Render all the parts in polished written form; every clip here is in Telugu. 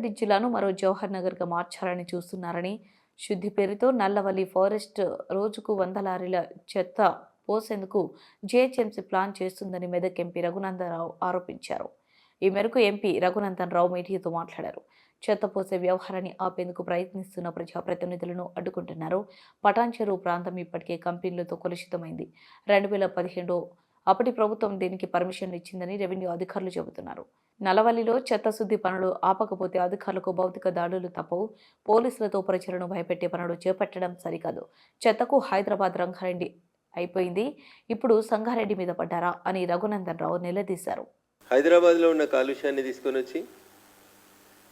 సంగారెడ్డి జిల్లాను మరో జవహర్ నగర్గా మార్చాలని చూస్తున్నారని, శుద్ధి పేరుతో నల్లవల్లి ఫారెస్ట్ రోజుకు 100 లారీల చెత్త పోసేందుకు జీహెచ్ఎంసీ ప్లాన్ చేస్తుందని మెదక్ ఎంపీ రఘునందన్ రావు ఆరోపించారు. ఈ మేరకు ఎంపీ రఘునందన్ రావు మీడియాతో మాట్లాడారు. చెత్త పోసే వ్యవహారాన్ని ఆపేందుకు ప్రయత్నిస్తున్న ప్రజాప్రతినిధులను అడ్డుకుంటున్నారు. పటాన్ చెరువు ప్రాంతం ఇప్పటికే కంపెనీలతో కలుషితమైంది. 2015 అప్పటి ప్రభుత్వం దీనికి పర్మిషన్లు ఇచ్చిందని రెవెన్యూ అధికారులు చెబుతున్నారు. నల్లవల్లిలో చెత్త శుద్ధి పనులు ఆపకపోతే అధికారులకు భౌతిక దాడులు తప్పవు. పోలీసులతో ప్రజలను భయపెట్టే పనులు చేపట్టడం సరికాదు. చెత్తకు హైదరాబాద్ రంగారెడ్డి అయిపోయింది, ఇప్పుడు సంగారెడ్డి మీద పడ్డారా అని రఘునందన్ రావు నిలదీశారు. హైదరాబాద్లో ఉన్న కాలుష్యాన్ని తీసుకొని వచ్చి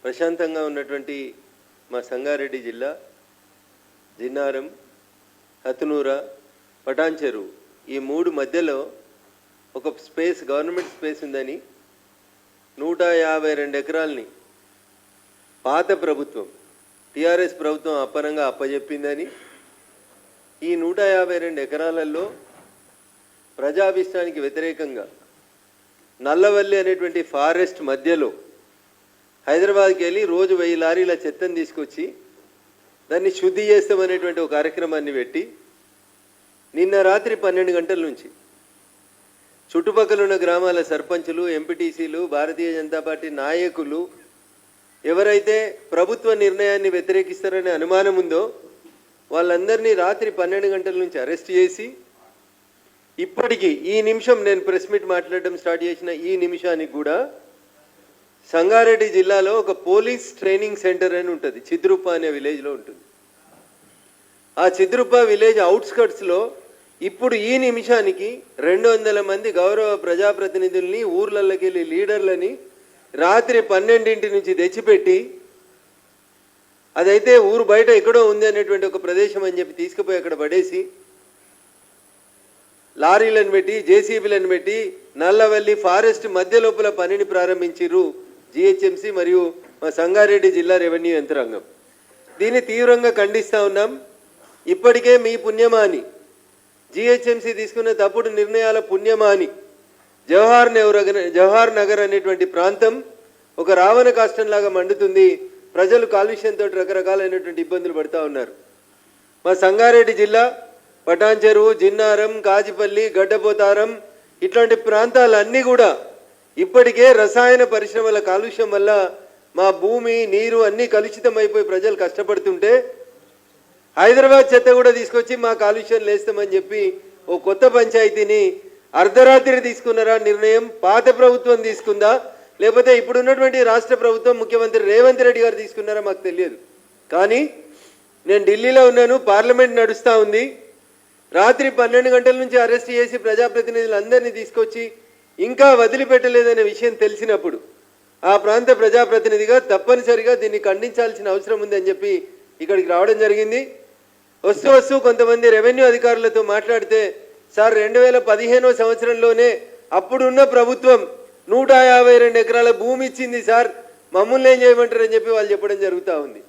ప్రశాంతంగా ఉన్నటువంటి మా సంగారెడ్డి జిల్లా జిన్నారం, హతునూర, పటాన్ చెరువు ఈ 3 మధ్యలో ఒక స్పేస్, గవర్నమెంట్ స్పేస్ ఉందని 152 ఎకరాలని పాత ప్రభుత్వం టీఆర్ఎస్ ప్రభుత్వం అప్పనంగా అప్పజెప్పిందని, ఈ 152 ఎకరాలలో ప్రజాభిష్టానికి వ్యతిరేకంగా నల్లవల్లి అనేటువంటి ఫారెస్ట్ మధ్యలో హైదరాబాద్కి వెళ్ళి రోజు 1000 లారీల చెత్తను తీసుకొచ్చి దాన్ని శుద్ధి చేస్తామనేటువంటి ఒక కార్యక్రమాన్ని పెట్టి నిన్న రాత్రి 12 గంటల నుంచి చుట్టుపక్కల ఉన్న గ్రామాల సర్పంచులు, ఎంపీటీసీలు, భారతీయ జనతా పార్టీ నాయకులు ఎవరైతే ప్రభుత్వ నిర్ణయాన్ని వ్యతిరేకిస్తారనే అనుమానం ఉందో వాళ్ళందరినీ రాత్రి 12 గంటల నుంచి అరెస్ట్ చేసి ఇప్పటికీ ఈ నిమిషం నేను ప్రెస్ మీట్ మాట్లాడడం స్టార్ట్ చేసిన ఈ నిమిషానికి కూడా సంగారెడ్డి జిల్లాలో ఒక పోలీస్ ట్రైనింగ్ సెంటర్ అని ఉంటుంది, చిద్రుప్ప అనే విలేజ్లో ఉంటుంది. ఆ చిద్రుప్ప విలేజ్ అవుట్స్కట్స్లో ఇప్పుడు ఈ నిమిషానికి 200 మంది గౌరవ ప్రజాప్రతినిధుల్ని, ఊర్లలోకి వెళ్ళి లీడర్లని రాత్రి 12 నుంచి తెచ్చిపెట్టి, అదైతే ఊరు బయట ఎక్కడో ఉంది అనేటువంటి ఒక ప్రదేశం అని చెప్పి తీసుకుపోయి అక్కడ పడేసి లారీలను పెట్టి, జేసీబీలను పెట్టి నల్లవల్లి ఫారెస్ట్ మధ్య లోపల పనిని ప్రారంభించారు జీహెచ్ఎంసీ మరియు మా సంగారెడ్డి జిల్లా రెవెన్యూ యంత్రాంగం. దీన్ని తీవ్రంగా ఖండిస్తూ ఉన్నాం. ఇప్పటికే మీ పుణ్యమాని జీహెచ్ఎంసీ తీసుకున్న తప్పుడు నిర్ణయాల పుణ్యమాని జవహర్ నగర్ అనేటువంటి ప్రాంతం ఒక రావణ కాష్టంలాగా మండుతుంది. ప్రజలు కాలుష్యంతో రకరకాలైనటువంటి ఇబ్బందులు పడుతూ ఉన్నారు. మా సంగారెడ్డి జిల్లా పటాన్ చెరువు, జిన్నారం, కాజిపల్లి, గడ్డపోతారం ఇట్లాంటి ప్రాంతాలన్నీ కూడా ఇప్పటికే రసాయన పరిశ్రమల కాలుష్యం వల్ల మా భూమి, నీరు అన్నీ కలుషితమైపోయి ప్రజలు కష్టపడుతుంటే హైదరాబాద్ చెత్త కూడా తీసుకొచ్చి మా కాలుష్యం లేస్తామని చెప్పి ఓ కొత్త పంచాయతీని అర్ధరాత్రి తీసుకున్నారా నిర్ణయం? పాత ప్రభుత్వం తీసుకుందా లేకపోతే ఇప్పుడున్నటువంటి రాష్ట్ర ప్రభుత్వం ముఖ్యమంత్రి రేవంత్ రెడ్డి గారు తీసుకున్నారా మాకు తెలియదు. కానీ నేను ఢిల్లీలో ఉన్నాను, పార్లమెంట్ నడుస్తూ ఉంది. రాత్రి 12 గంటల నుంచి అరెస్ట్ చేసి ప్రజాప్రతినిధులందరినీ తీసుకొచ్చి ఇంకా వదిలిపెట్టలేదనే విషయం తెలిసినప్పుడు ఆ ప్రాంత ప్రజాప్రతినిధిగా తప్పనిసరిగా దీన్ని ఖండించాల్సిన అవసరం ఉందని చెప్పి ఇక్కడికి రావడం జరిగింది. వస్తూ కొంతమంది రెవెన్యూ అధికారులతో మాట్లాడితే, సార్ 2015 సంవత్సరంలోనే అప్పుడున్న ప్రభుత్వం 152 ఎకరాల భూమి ఇచ్చింది సార్, మమ్మల్ని ఏం చేయమంటారని చెప్పి వాళ్ళు చెప్పడం జరుగుతూ ఉంది.